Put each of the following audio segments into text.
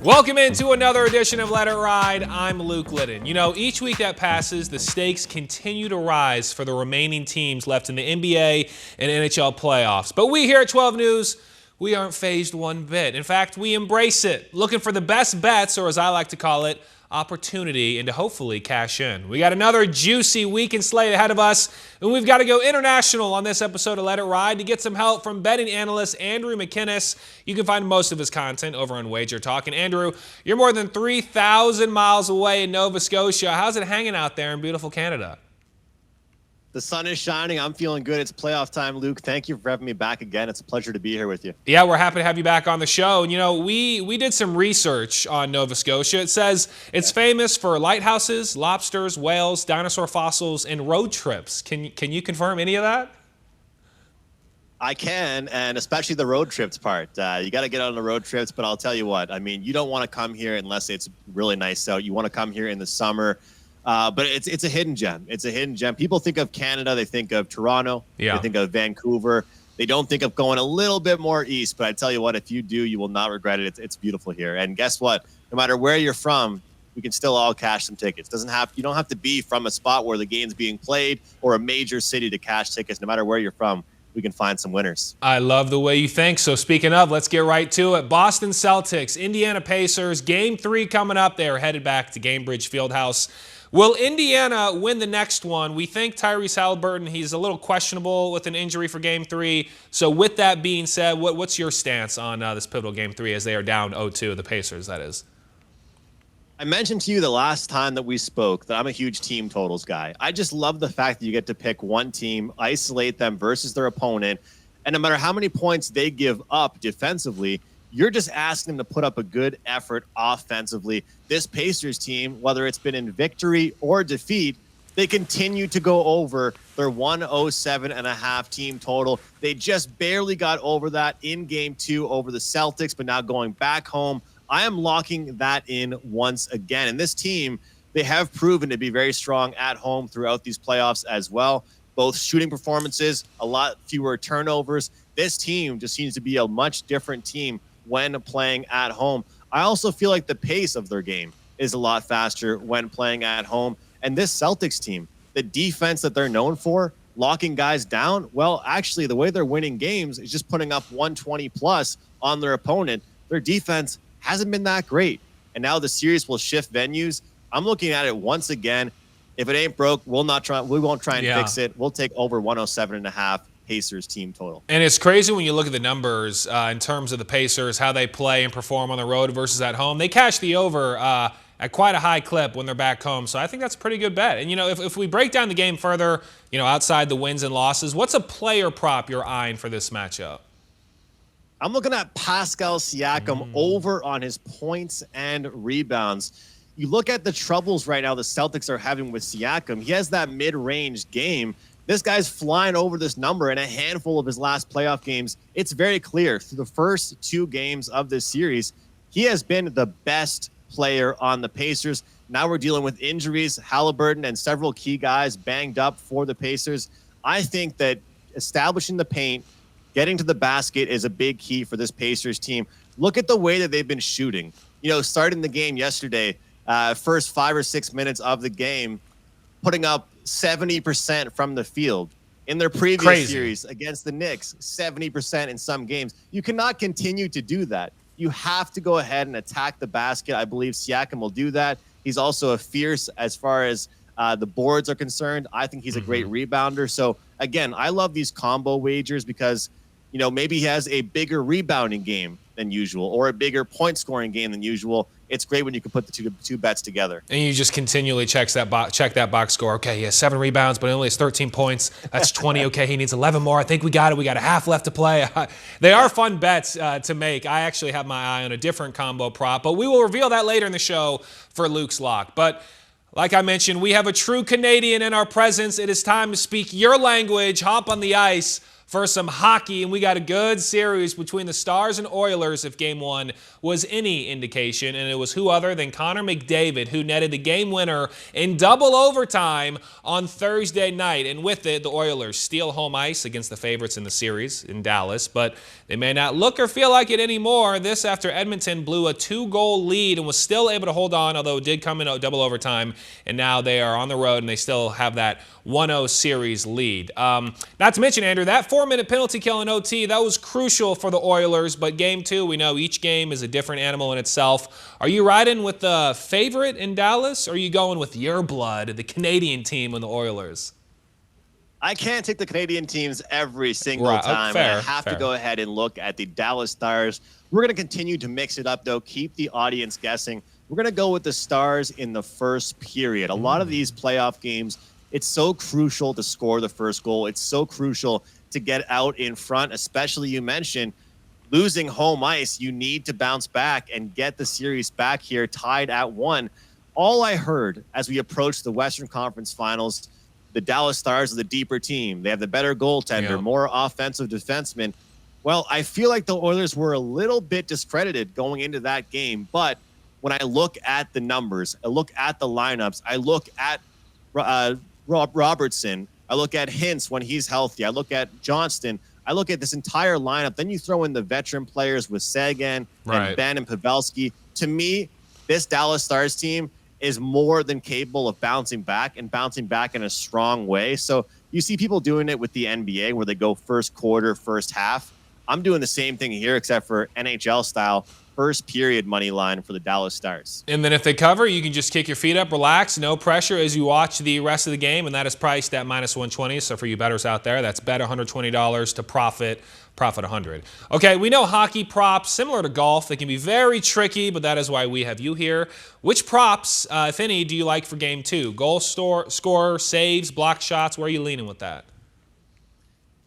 Welcome into another edition of Let It Ride. I'm Luke Liddon. You know, each week that passes, the stakes continue to rise for the remaining teams left in the NBA and NHL playoffs. But we here at 12 News, we aren't fazed one bit. In fact, we embrace it, looking for the best bets, or as I like to call it, opportunity, and to hopefully cash in. We got another juicy weekend slate ahead of us, and we've got to go international on this episode of Let It Ride to get some help from betting analyst Andrew McInnis. You can find most of his content over on Wager Talk. And Andrew, you're more than 3,000 miles away in Nova Scotia. How's it hanging out there in beautiful Canada? The sun is shining. I'm feeling good. It's playoff time, Luke. Thank you for having me back again. It's a pleasure to be here with you. Yeah, we're happy to have you back on the show. And, you know, we did some research on Nova Scotia. It says it's famous for lighthouses, lobsters, whales, dinosaur fossils, and road trips. Can you confirm any of that? I can, and especially the road trips part. You got to get on the road trips, but I'll tell you what. I mean, you don't want to come here unless it's really nice out. You want to come here in the summer. But it's a hidden gem. It's a hidden gem. People think of Canada. They think of Toronto. Yeah. They think of Vancouver. They don't think of going a little bit more east. But I tell you what, if you do, you will not regret it. It's beautiful here. And guess what? No matter where you're from, we can still all cash some tickets. You don't have to be from a spot where the game's being played or a major city to cash tickets. No matter where you're from, we can find some winners. I love the way you think. So speaking of, let's get right to it. Boston Celtics, Indiana Pacers, Game 3 coming up. They are headed back to Gainbridge Fieldhouse. Will Indiana win the next one? We think Tyrese Halliburton, he's a little questionable with an injury for Game 3. So with that being said, what's your stance on this pivotal Game 3 as they are down 0-2, the Pacers, that is? I mentioned to you the last time that we spoke that I'm a huge team totals guy. I just love the fact that you get to pick one team, isolate them versus their opponent, and no matter how many points they give up defensively, you're just asking them to put up a good effort offensively. This Pacers team, whether it's been in victory or defeat, they continue to go over their 107.5 team total. They just barely got over that in Game 2 over the Celtics, but now going back home, I am locking that in once again. And this team, they have proven to be very strong at home throughout these playoffs as well. Both shooting performances, a lot fewer turnovers. This team just seems to be a much different team when playing at home. I also feel like the pace of their game is a lot faster when playing at home. And this Celtics team, the defense that they're known for, locking guys down, well, actually, the way they're winning games is just putting up 120 plus on their opponent. Their defense hasn't been that great. And now the series will shift venues. I'm looking at it once again. If it ain't broke, we won't try and fix it. We'll take over 107.5 Pacers team total. And it's crazy when you look at the numbers in terms of the Pacers, how they play and perform on the road versus at home. They cash the over at quite a high clip when they're back home. So I think that's a pretty good bet. And, you know, if we break down the game further, you know, outside the wins and losses, what's a player prop you're eyeing for this matchup? I'm looking at Pascal Siakam over on his points and rebounds. You look at the troubles right now the Celtics are having with Siakam. He has that mid-range game. This guy's flying over this number in a handful of his last playoff games. It's very clear through the first 2 games of this series, he has been the best player on the Pacers. Now we're dealing with injuries, Halliburton and several key guys banged up for the Pacers. I think that establishing the paint, getting to the basket is a big key for this Pacers team. Look at the way that they've been shooting. You know, starting the game yesterday, first 5 or 6 minutes of the game, putting up 70% from the field. In their previous series against the Knicks, 70% in some games. You cannot continue to do that. You have to go ahead and attack the basket. I believe Siakam will do that. He's also a fierce as far as the boards are concerned. I think he's a great rebounder. So, again, I love these combo wagers because, you know, maybe he has a bigger rebounding game than usual or a bigger point scoring game than usual. It's great when you can put the two bets together. And you just continually check that box score. Okay, he has 7 rebounds, but he only has 13 points. That's 20. Okay, he needs 11 more. I think we got it. We got a half left to play. They are fun bets to make. I actually have my eye on a different combo prop, but we will reveal that later in the show for Luke's lock. But like I mentioned, we have a true Canadian in our presence. It is time to speak your language. Hop on the ice for some hockey, and we got a good series between the Stars and Oilers if Game 1 was any indication, and it was who other than Connor McDavid who netted the game winner in double overtime on Thursday night. And with it, the Oilers steal home ice against the favorites in the series in Dallas, but they may not look or feel like it anymore. This after Edmonton blew a 2-goal lead and was still able to hold on, although it did come in double overtime, and now they are on the road and they still have that 1-0 series lead. Not to mention, Andrew, that 4-minute penalty kill in OT, that was crucial for the Oilers, but Game 2, we know each game is a different animal in itself. Are you riding with the favorite in Dallas, or are you going with your blood, the Canadian team and the Oilers? I can't take the Canadian teams every single time. Fair, I have to go ahead and look at the Dallas Stars. We're going to continue to mix it up, though, keep the audience guessing. We're going to go with the Stars in the first period. A lot of these playoff games, it's so crucial to score the first goal. It's so crucial to get out in front, especially you mentioned losing home ice. You need to bounce back and get the series back here tied at 1. All I heard as we approached the Western Conference Finals, the Dallas Stars are the deeper team. They have the better goaltender, more offensive defensemen. Well, I feel like the Oilers were a little bit discredited going into that game, but when I look at the numbers, I look at the lineups, I look at Robertson, I look at Hintz when he's healthy, I look at Johnston, I look at this entire lineup. Then you throw in the veteran players with Sagan and Ben and Pavelski. To me, this Dallas Stars team is more than capable of bouncing back and bouncing back in a strong way. So you see people doing it with the NBA where they go first quarter, first half. I'm doing the same thing here, except for NHL style, first period money line for the Dallas Stars. And then if they cover, you can just kick your feet up, relax, no pressure as you watch the rest of the game, and that is priced at -120. So for you bettors out there, that's bet $120 to profit 100. Okay, we know hockey props, similar to golf, they can be very tricky, but that is why we have you here. Which props, if any, do you like for Game 2? Goal scorer, saves, block shots, where are you leaning with that?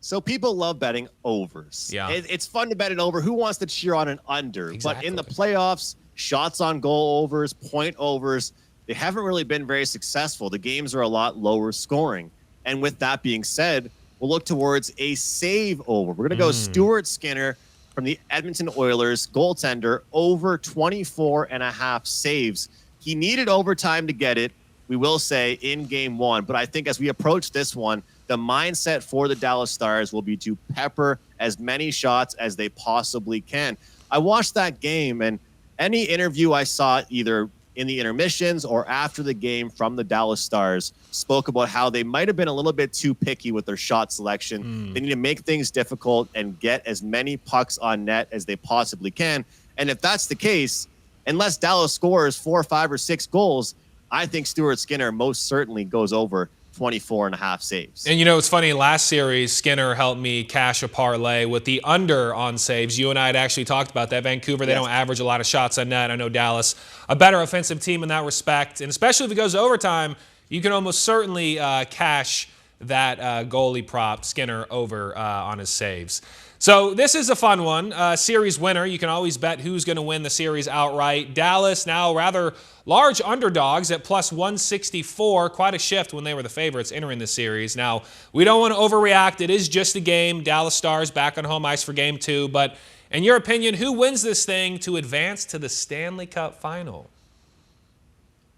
So people love betting overs. Yeah. It's fun to bet an over. Who wants to cheer on an under? Exactly. But in the playoffs, shots on goal overs, point overs, they haven't really been very successful. The games are a lot lower scoring. And with that being said, we'll look towards a save over. We're going to go Stuart Skinner from the Edmonton Oilers, goaltender, over 24.5 saves. He needed overtime to get it, we will say, in Game 1. But I think as we approach this one, the mindset for the Dallas Stars will be to pepper as many shots as they possibly can. I watched that game, and any interview I saw either in the intermissions or after the game from the Dallas Stars spoke about how they might have been a little bit too picky with their shot selection. They need to make things difficult and get as many pucks on net as they possibly can. And if that's the case, unless Dallas scores 4, 5, or 6 goals, I think Stuart Skinner most certainly goes over 24.5 saves. And you know, it's funny, last series, Skinner helped me cash a parlay with the under on saves. You and I had actually talked about that. Vancouver, they don't average a lot of shots on net. I know Dallas, a better offensive team in that respect. And especially if it goes to overtime, you can almost certainly cash that goalie prop, Skinner, over on his saves. So this is a fun one. Series winner. You can always bet who's going to win the series outright. Dallas now rather large underdogs at +164. Quite a shift when they were the favorites entering the series. Now, we don't want to overreact. It is just a game. Dallas Stars back on home ice for Game 2. But in your opinion, who wins this thing to advance to the Stanley Cup final?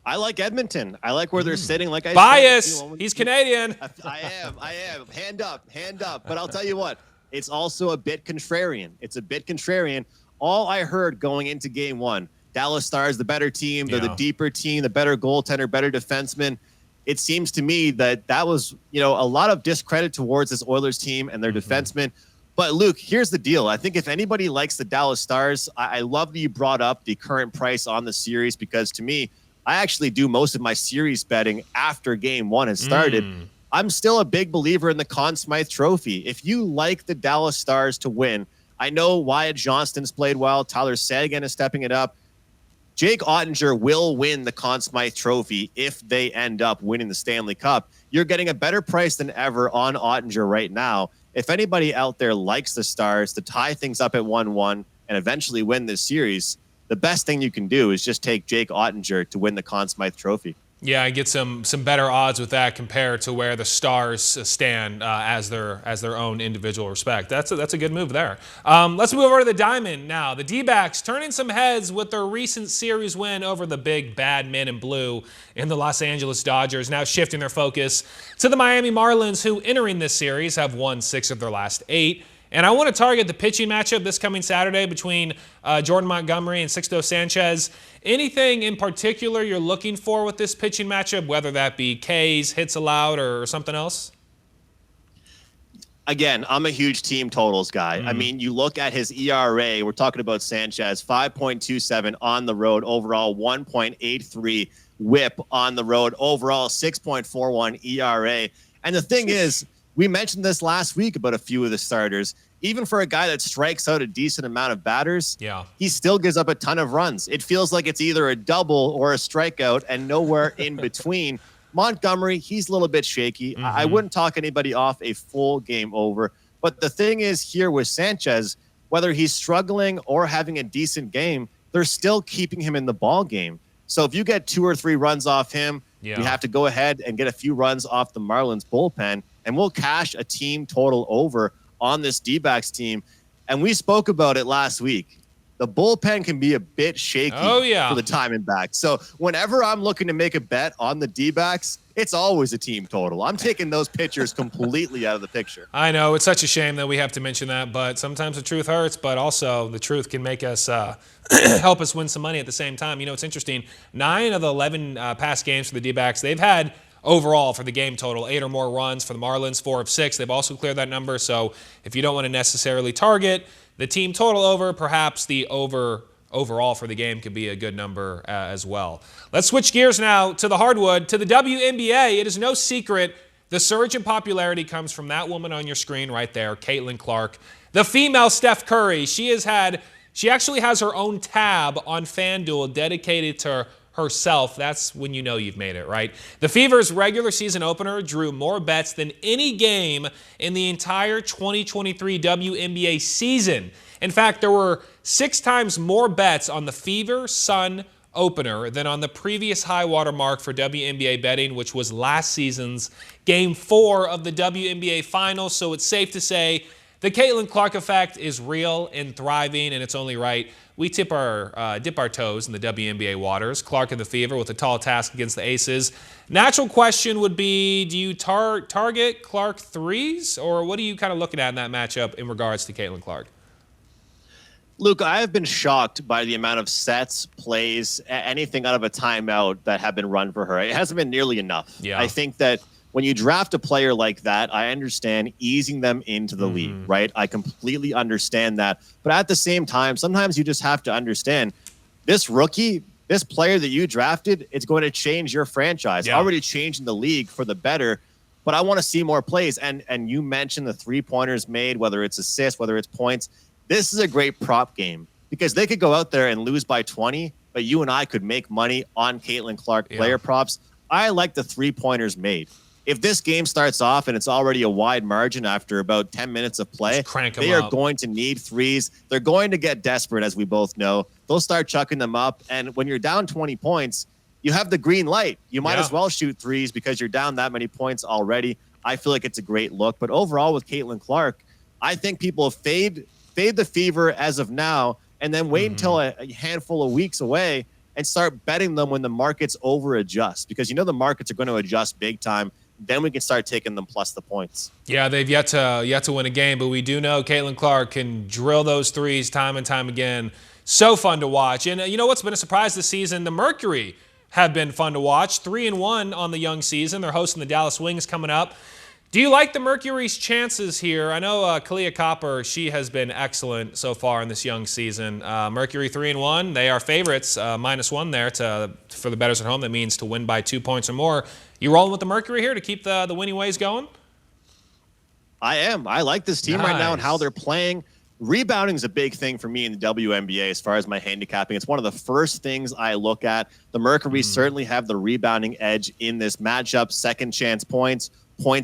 I like Edmonton. I like where they're sitting. Like I Bias. said, He's Canadian. I am. Hand up. But I'll tell you what, it's also a bit contrarian. It's a bit contrarian. All I heard going into Game 1, Dallas Stars, the better team. They're the deeper team, the better goaltender, better defenseman. It seems to me that was, a lot of discredit towards this Oilers team and their defensemen. But Luke, here's the deal. I think if anybody likes the Dallas Stars, I love that you brought up the current price on the series, because to me, I actually do most of my series betting after Game 1 has started. I'm still a big believer in the Conn Smythe Trophy. If you like the Dallas Stars to win, I know Wyatt Johnston's played well. Tyler Seguin is stepping it up. Jake Ottinger will win the Conn Smythe Trophy if they end up winning the Stanley Cup. You're getting a better price than ever on Ottinger right now. If anybody out there likes the Stars to tie things up at 1-1 and eventually win this series, the best thing you can do is just take Jake Ottinger to win the Conn Smythe Trophy. Yeah, and get some better odds with that compared to where the Stars stand as their own individual respect. That's a good move there. Let's move over to the Diamond now. The D-backs turning some heads with their recent series win over the big bad men in blue in the Los Angeles Dodgers, now shifting their focus to the Miami Marlins, who entering this series have won 6 of their last 8. And I want to target the pitching matchup this coming Saturday between Jordan Montgomery and Sixto Sanchez. Anything in particular you're looking for with this pitching matchup, whether that be Ks, hits allowed, or something else? Again, I'm a huge team totals guy. I mean, you look at his ERA, we're talking about Sanchez, 5.27 on the road, overall 1.83 whip on the road, overall 6.41 ERA. And the thing is, we mentioned this last week about a few of the starters. Even for a guy that strikes out a decent amount of batters, he still gives up a ton of runs. It feels like it's either a double or a strikeout and nowhere in between. Montgomery, he's a little bit shaky. I wouldn't talk anybody off a full game over. But the thing is here with Sanchez, whether he's struggling or having a decent game, they're still keeping him in the ball game. So if you get 2 or 3 runs off him, you have to go ahead and get a few runs off the Marlins bullpen, and we'll cash a team total over on this D-backs team. And we spoke about it last week. The bullpen can be a bit shaky for the Diamondbacks. So whenever I'm looking to make a bet on the D-backs, it's always a team total. I'm taking those pitchers completely out of the picture. I know. It's such a shame that we have to mention that, but sometimes the truth hurts, but also the truth can make us help us win some money at the same time. You know, it's interesting. 9 of the 11 past games for the D-backs, they've had overall for the game total 8 or more runs. For the Marlins, 4 of 6. They've also cleared that number. So if you don't want to necessarily target the team total over, perhaps the overall for the game could be a good number as well. Let's switch gears now to the hardwood, to the WNBA. It is no secret the surge in popularity comes from that woman on your screen right there, Caitlin Clark, the female Steph Curry. She actually has her own tab on FanDuel dedicated to herself. That's when you know you've made it, right? The Fever's regular season opener drew more bets than any game in the entire 2023 WNBA season. In fact, there were 6 times more bets on the Fever Sun opener than on the previous high water mark for WNBA betting, which was last season's Game 4 of the WNBA Finals. So it's safe to say the Caitlin Clark effect is real and thriving, and it's only right we dip our toes in the WNBA waters. Clark and the Fever with a tall task against the Aces. Natural question would be, do you target Clark threes, or what are you kind of looking at in that matchup in regards to Caitlin Clark? Luke, I have been shocked by the amount of sets, plays, anything out of a timeout that have been run for her. It hasn't been nearly enough. Yeah. I think that when you draft a player like that, I understand easing them into the league, right? I completely understand that. But at the same time, sometimes you just have to understand this rookie, this player that you drafted, it's going to change your franchise. Already changing the league for the better. But I want to see more plays. And you mentioned the 3-pointers made, whether it's assists, whether it's points. This is a great prop game because they could go out there and lose by 20, but you and I could make money on Caitlin Clark player props. I like the 3-pointers made. If this game starts off and it's already a wide margin after about 10 minutes of play, they are going to need threes. They're going to get desperate, as we both know. They'll start chucking them up. And when you're down 20 points, you have the green light. You might as well shoot threes because you're down that many points already. I feel like it's a great look. But overall with Caitlin Clark, I think people fade the Fever as of now and then wait until a handful of weeks away and start betting them when the markets over adjust, because you know the markets are going to adjust big time. Then we can start taking them plus the points. Yeah, they've yet to win a game, but we do know Caitlin Clark can drill those threes time and time again. So fun to watch. And you know what's been a surprise this season? The Mercury have been fun to watch. 3-1 on the young season. They're hosting the Dallas Wings coming up. Do you like the Mercury's chances here? I know Kalia Copper, she has been excellent so far in this young season. Mercury 3-1. They are favorites, -1 there for the bettors at home. That means to win by 2 points or more. You rolling with the Mercury here to keep the winning ways going? I am. I like this team right now and how they're playing. Rebounding is a big thing for me in the WNBA as far as my handicapping. It's one of the first things I look at. The Mercury certainly have the rebounding edge in this matchup. Second chance points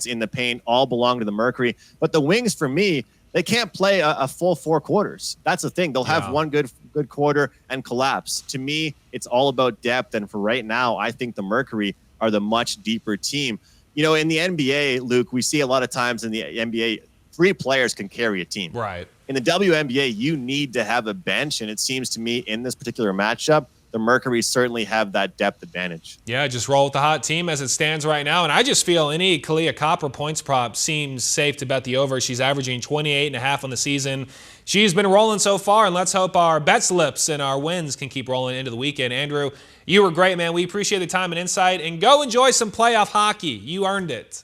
in the paint, all belong to the Mercury. But the Wings, for me, they can't play a full 4 quarters. That's the thing. They'll have one good quarter and collapse. To me, it's all about depth. And for right now, I think the Mercury are the much deeper team. In the NBA, Luke, we see a lot of times in the NBA, 3 players can carry a team. Right. In the WNBA, you need to have a bench, and it seems to me in this particular matchup, the Mercury certainly have that depth advantage. Yeah, just roll with the hot team as it stands right now. And I just feel any Kalia Copper points prop seems safe to bet the over. She's averaging 28.5 on the season. She's been rolling so far, and let's hope our bet slips and our wins can keep rolling into the weekend. Andrew, you were great, man. We appreciate the time and insight. And go enjoy some playoff hockey. You earned it.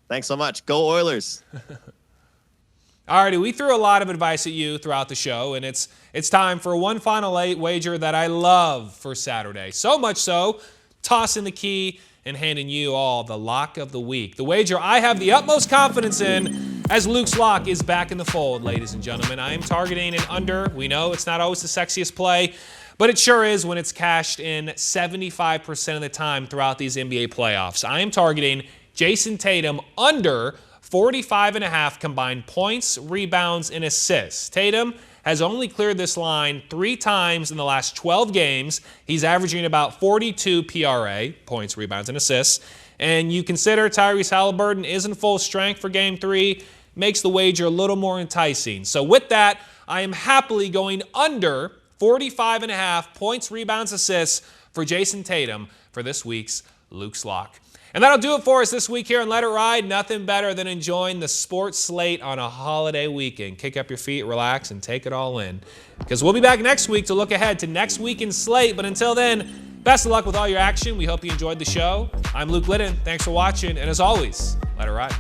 Thanks so much. Go Oilers. Alrighty, we threw a lot of advice at you throughout the show, and it's time for one final wager that I love for Saturday. So much so, tossing the key and handing you all the lock of the week. The wager I have the utmost confidence in as Luke's lock is back in the fold, ladies and gentlemen. I am targeting an under. We know it's not always the sexiest play, but it sure is when it's cashed in 75% of the time throughout these NBA playoffs. I am targeting Jason Tatum under 45.5 combined points, rebounds, and assists. Tatum has only cleared this line 3 times in the last 12 games. He's averaging about 42 PRA, points, rebounds, and assists. And you consider Tyrese Halliburton isn't full strength for Game 3, makes the wager a little more enticing. So with that, I am happily going under 45.5 points, rebounds, assists for Jason Tatum for this week's Luke's Lock. And that'll do it for us this week here on Let It Ride. Nothing better than enjoying the sports slate on a holiday weekend. Kick up your feet, relax, and take it all in. Because we'll be back next week to look ahead to next weekend's slate. But until then, best of luck with all your action. We hope you enjoyed the show. I'm Luke Liddon. Thanks for watching. And as always, let it ride.